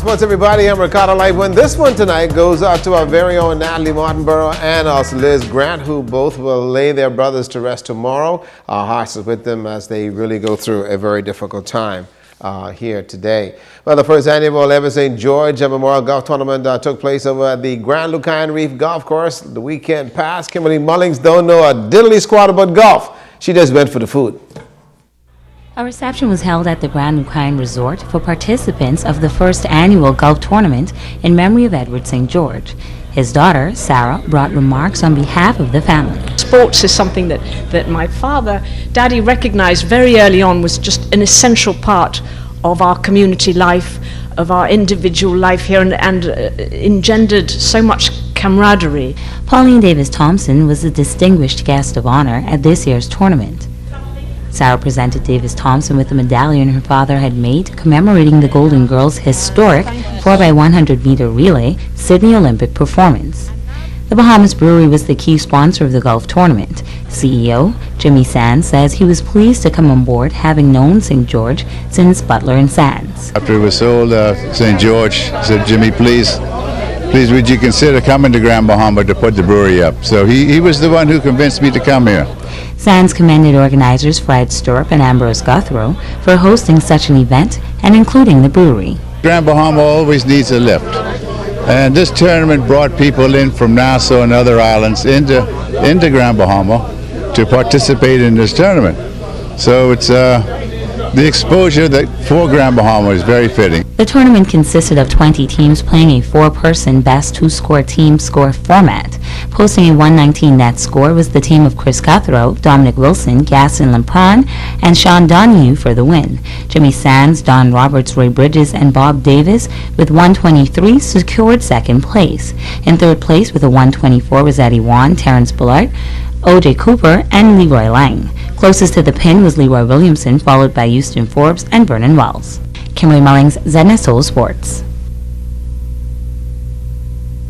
Sports, everybody. I'm Ricardo Lightwin. This one tonight goes out to our very own Natalie Martinborough and also Liz Grant, who both will lay their brothers to rest tomorrow. Our hearts are with them as they really go through a very difficult time here today. Well, the first annual Ever St. George Memorial Golf Tournament took place over at the Grand Lucayne Reef Golf Course the weekend past. Kimberly Mullings don't know a diddly squat about golf. She just went for the food. A reception was held at the Grand Lucayne Resort for participants of the first annual golf tournament in memory of Edward St. George. His daughter, Sarah, brought remarks on behalf of the family. Sports is something that my father, Daddy, recognized very early on was just an essential part of our community life, of our individual life here, and engendered so much camaraderie. Pauline Davis Thompson was a distinguished guest of honor at this year's tournament. Sarah presented Davis Thompson with a medallion her father had made commemorating the Golden Girls' historic 4x100 meter relay Sydney Olympic performance. The Bahamas Brewery was the key sponsor of the golf tournament. CEO Jimmy Sands says he was pleased to come on board, having known St. George since Butler and Sands. After it was sold, St. George said, "Jimmy, please would you consider coming to Grand Bahama to put the brewery up?" So he was the one who convinced me to come here. Sands commended organizers Fred Sturp and Ambrose Guthrow for hosting such an event and including the brewery. Grand Bahama always needs a lift. And this tournament brought people in from Nassau and other islands into Grand Bahama to participate in this tournament. So it's the exposure for Grand Bahama is very fitting. The tournament consisted of 20 teams playing a four-person best two-score team score format. Posting a 119 net score was the team of Chris Guthrow, Dominic Wilson, Gaston Lampron, and Sean Donahue for the win. Jimmy Sands, Don Roberts, Ray Bridges, and Bob Davis with 123 secured second place. In third place with a 124 was Eddie Wan, Terrence Bullard, O.J. Cooper, and Leroy Lang. Closest to the pin was Leroy Williamson, followed by Houston Forbes and Vernon Wells. Kimberly Mullings, ZNSO Sports.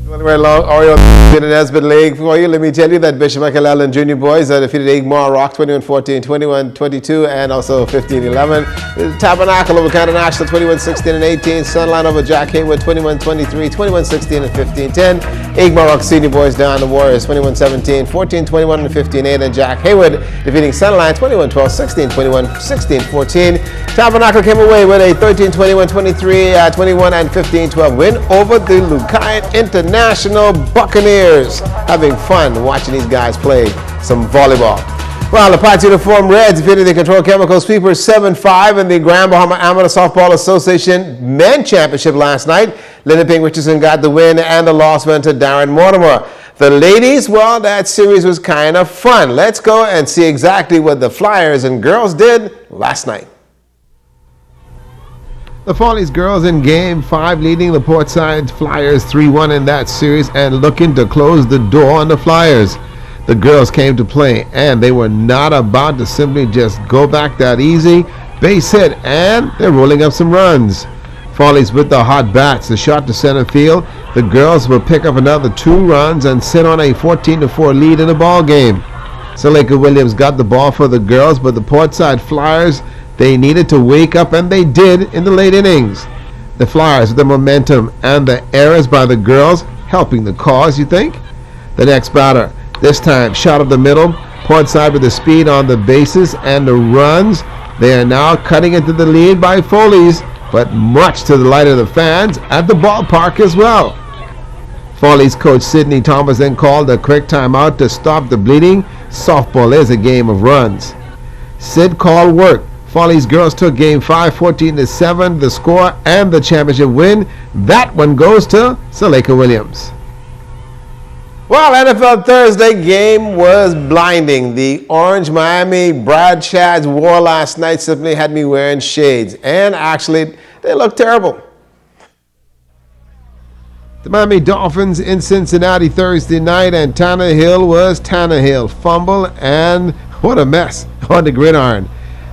Right along, Oriole in the Nesbitt League for you. Let me tell you that Bishop Michael Allen Junior boys defeated Egmont Rock 21-14, 21-22, and also 15-11. Tabernacle over Canada National 21-16 and 18. Sunline over Jack Haywood 21-23, 21-16 and 15-10. Egmont Rock Senior boys down the Warriors 21-17, 14-21 and 15-8, and Jack Haywood defeating Sunline 21-12, 16-21, 16-14. Tabernacle came away with a 13-21, 23, 21 and 15-12 win over the Lucayne International Buccaneers. Having fun watching these guys play some volleyball. Well, the Pirates Uniform Reds defeated the Control Chemical Sweepers 7-5 in the Grand Bahama Amateur Softball Association Men's Championship last night. Linda Ping Richardson got the win, and the loss went to Darren Mortimer. The ladies, well, that series was kind of fun. Let's go and see exactly what the Flyers and girls did last night. The Follies girls in Game 5 leading the Portside Flyers 3-1 in that series and looking to close the door on the Flyers. The girls came to play, and they were not about to simply just go back that easy. Base hit, and they're rolling up some runs. Follies with the hot bats, the shot to center field. The girls will pick up another 2 runs and sit on a 14-4 lead in the ball game. Saleka Williams got the ball for the girls, but the Portside Flyers, they needed to wake up, and they did in the late innings. The Flyers with the momentum and the errors by the girls helping the cause, you think? The next batter, this time shot up the middle. Portside with the speed on the bases and the runs. They are now cutting into the lead by Follies, but much to the light of the fans at the ballpark as well. Follies coach Sidney Thomas then called a quick timeout to stop the bleeding. Softball is a game of runs. Sid called work. Follies girls took Game 5, 14-7, the score and the championship win. That one goes to Saleka Williams. Well, NFL Thursday game was blinding. The orange Miami Brad Chads wore last night simply had me wearing shades. And actually, they look terrible. The Miami Dolphins in Cincinnati Thursday night, and Tannehill was Tannehill. Fumble, and what a mess on the gridiron.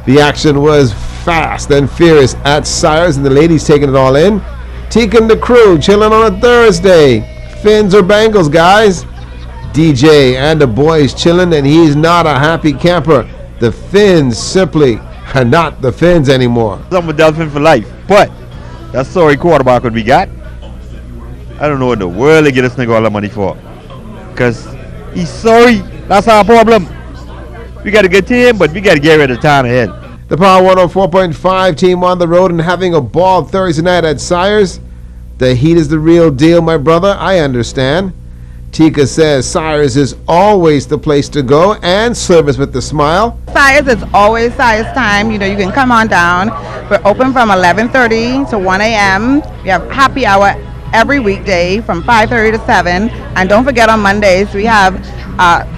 The action was fast and furious at Cyrus, and the ladies taking it all in. Teak and the crew chilling on a Thursday. Fins or Bengals, guys? DJ and the boys chilling, and he's not a happy camper. The Fins simply are not the Fins anymore. I'm a Dolphin for life, but That sorry quarterback what we got. I don't know what the world they get this nigga all the money for. Because he's sorry. That's our problem. We got a good team, but we got to get rid of the time ahead. The Power 104.5 team on the road and having a ball Thursday night at Sires. The heat is the real deal, my brother. I understand. Tika says Sires is always the place to go, and service with the smile. Sires is always Sires time. You know, you can come on down. We're open from 11:30 to 1 a.m. We have happy hour every weekday from 5:30 to 7. And don't forget on Mondays we have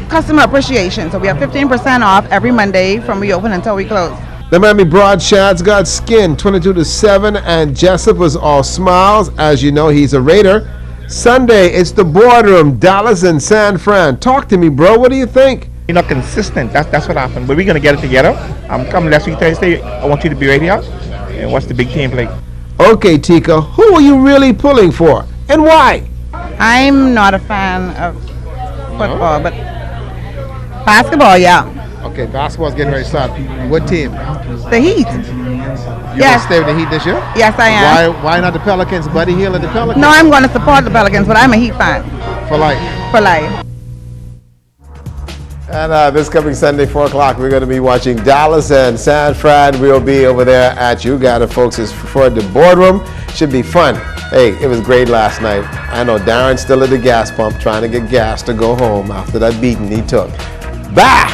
customer appreciation. So we have 15% off every Monday from we open until we close. The Miami Broadshads got skinned 22-7, and Jessup was all smiles. As you know, he's a Raider. Sunday, it's the boardroom, Dallas and San Fran. Talk to me, bro. What do you think? You're not consistent. That's what happened. But we're gonna get it together. I'm coming next week Thursday. I want you to be right here and watch the big team play. Okay, Tika, who are you really pulling for, and why? I'm not a fan of football, but basketball, yeah. Okay, basketball's getting ready to start. What team? The Heat. You Yes. gonna stay with the Heat this year? Yes, I am. Why not the Pelicans? Buddy Hield at the Pelicans? No, I'm going to support the Pelicans, but I'm a Heat fan For life. for life. And this coming Sunday, 4 o'clock, we're going to be watching Dallas and San Fran. We'll be over there at you. Got it, folks. It's for the boardroom. Should be fun. Hey, it was great last night. I know Darren's still at the gas pump trying to get gas to go home after that beating he took. Bye!